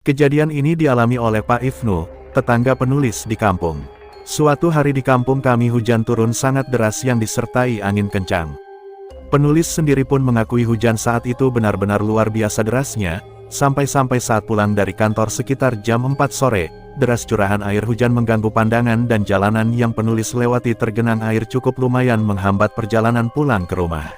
Kejadian ini dialami oleh Pak Ibnu, tetangga penulis di kampung. Suatu hari di kampung kami hujan turun sangat deras yang disertai angin kencang. Penulis sendiri pun mengakui hujan saat itu benar-benar luar biasa derasnya, sampai-sampai saat pulang dari kantor sekitar jam 4 sore, deras curahan air hujan mengganggu pandangan dan jalanan yang penulis lewati tergenang air cukup lumayan menghambat perjalanan pulang ke rumah.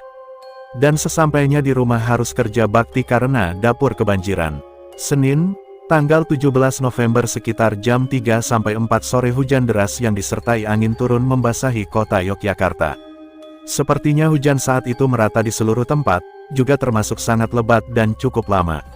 Dan sesampainya di rumah harus kerja bakti karena dapur kebanjiran. Senin, tanggal 17 November sekitar jam 3-4 sore hujan deras yang disertai angin turun membasahi kota Yogyakarta. Sepertinya hujan saat itu merata di seluruh tempat, juga termasuk sangat lebat dan cukup lama.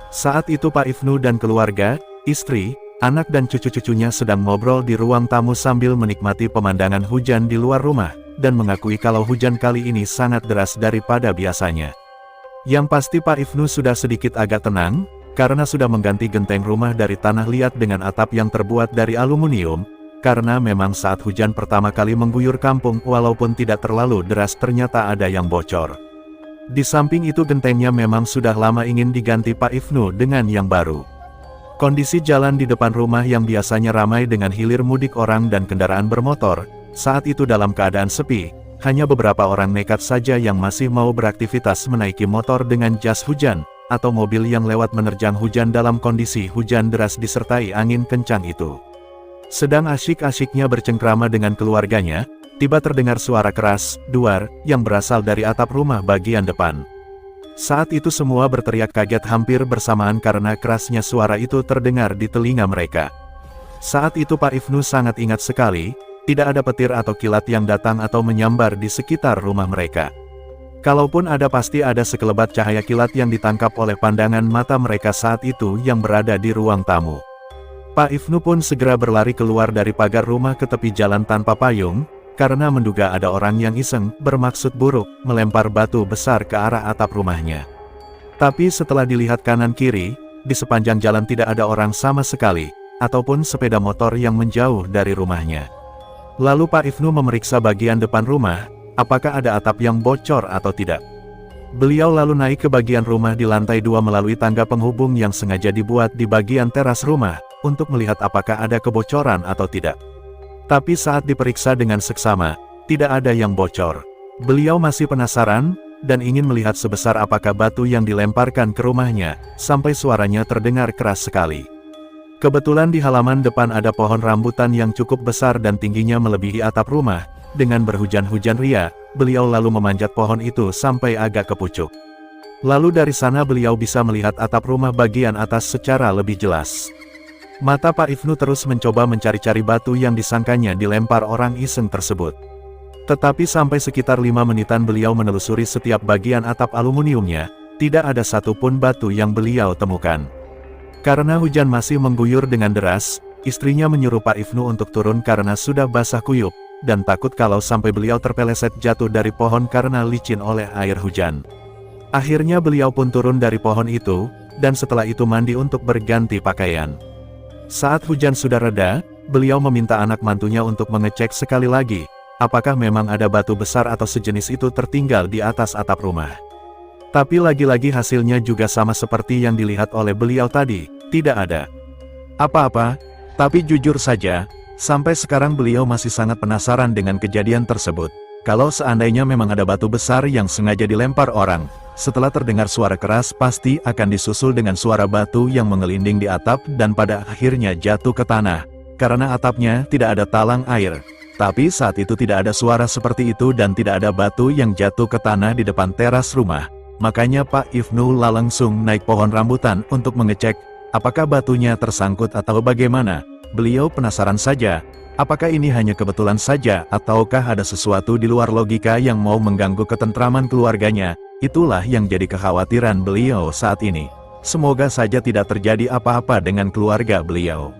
Saat itu Pak Ibnu dan keluarga, istri, anak dan cucu-cucunya sedang ngobrol di ruang tamu sambil menikmati pemandangan hujan di luar rumah, dan mengakui kalau hujan kali ini sangat deras daripada biasanya. Yang pasti Pak Ibnu sudah sedikit agak tenang, karena sudah mengganti genteng rumah dari tanah liat dengan atap yang terbuat dari aluminium, karena memang saat hujan pertama kali mengguyur kampung walaupun tidak terlalu deras ternyata ada yang bocor. Di samping itu gentengnya memang sudah lama ingin diganti Pak Ibnu dengan yang baru. Kondisi jalan di depan rumah yang biasanya ramai dengan hilir mudik orang dan kendaraan bermotor, saat itu dalam keadaan sepi, hanya beberapa orang nekat saja yang masih mau beraktivitas menaiki motor dengan jas hujan, atau mobil yang lewat menerjang hujan dalam kondisi hujan deras disertai angin kencang itu. Sedang asyik-asyiknya bercengkrama dengan keluarganya, tiba terdengar suara keras, duar, yang berasal dari atap rumah bagian depan. Saat itu semua berteriak kaget hampir bersamaan karena kerasnya suara itu terdengar di telinga mereka. Saat itu Pak Ibnu sangat ingat sekali, tidak ada petir atau kilat yang datang atau menyambar di sekitar rumah mereka. Kalaupun ada pasti ada sekelebat cahaya kilat yang ditangkap oleh pandangan mata mereka saat itu yang berada di ruang tamu. Pak Ibnu pun segera berlari keluar dari pagar rumah ke tepi jalan tanpa payung, karena menduga ada orang yang iseng, bermaksud buruk, melempar batu besar ke arah atap rumahnya. Tapi setelah dilihat kanan kiri, di sepanjang jalan tidak ada orang sama sekali, ataupun sepeda motor yang menjauh dari rumahnya. Lalu Pak Ibnu memeriksa bagian depan rumah, apakah ada atap yang bocor atau tidak. Beliau lalu naik ke bagian rumah di lantai 2 melalui tangga penghubung yang sengaja dibuat di bagian teras rumah, untuk melihat apakah ada kebocoran atau tidak. Tapi saat diperiksa dengan seksama, tidak ada yang bocor. Beliau masih penasaran, dan ingin melihat sebesar apakah batu yang dilemparkan ke rumahnya, sampai suaranya terdengar keras sekali. Kebetulan di halaman depan ada pohon rambutan yang cukup besar dan tingginya melebihi atap rumah. Dengan berhujan-hujan ria, beliau lalu memanjat pohon itu sampai agak ke pucuk. Lalu dari sana beliau bisa melihat atap rumah bagian atas secara lebih jelas. Mata Pak Ibnu terus mencoba mencari-cari batu yang disangkanya dilempar orang iseng tersebut. Tetapi sampai sekitar 5 menitan beliau menelusuri setiap bagian atap aluminiumnya, tidak ada satupun batu yang beliau temukan. Karena hujan masih mengguyur dengan deras, istrinya menyuruh Pak Ibnu untuk turun karena sudah basah kuyup, dan takut kalau sampai beliau terpeleset jatuh dari pohon karena licin oleh air hujan. Akhirnya beliau pun turun dari pohon itu, dan setelah itu mandi untuk berganti pakaian. Saat hujan sudah reda, beliau meminta anak mantunya untuk mengecek sekali lagi, apakah memang ada batu besar atau sejenis itu tertinggal di atas atap rumah. Tapi lagi-lagi hasilnya juga sama seperti yang dilihat oleh beliau tadi, tidak ada apa-apa. Tapi jujur saja, sampai sekarang beliau masih sangat penasaran dengan kejadian tersebut. Kalau seandainya memang ada batu besar yang sengaja dilempar orang, setelah terdengar suara keras pasti akan disusul dengan suara batu yang mengelinding di atap dan pada akhirnya jatuh ke tanah, karena atapnya tidak ada talang air. Tapi saat itu tidak ada suara seperti itu dan tidak ada batu yang jatuh ke tanah di depan teras rumah. Makanya Pak Ibnu langsung naik pohon rambutan untuk mengecek, apakah batunya tersangkut atau bagaimana. Beliau penasaran saja, apakah ini hanya kebetulan saja ataukah ada sesuatu di luar logika yang mau mengganggu ketentraman keluarganya. Itulah yang jadi kekhawatiran beliau saat ini. Semoga saja tidak terjadi apa-apa dengan keluarga beliau.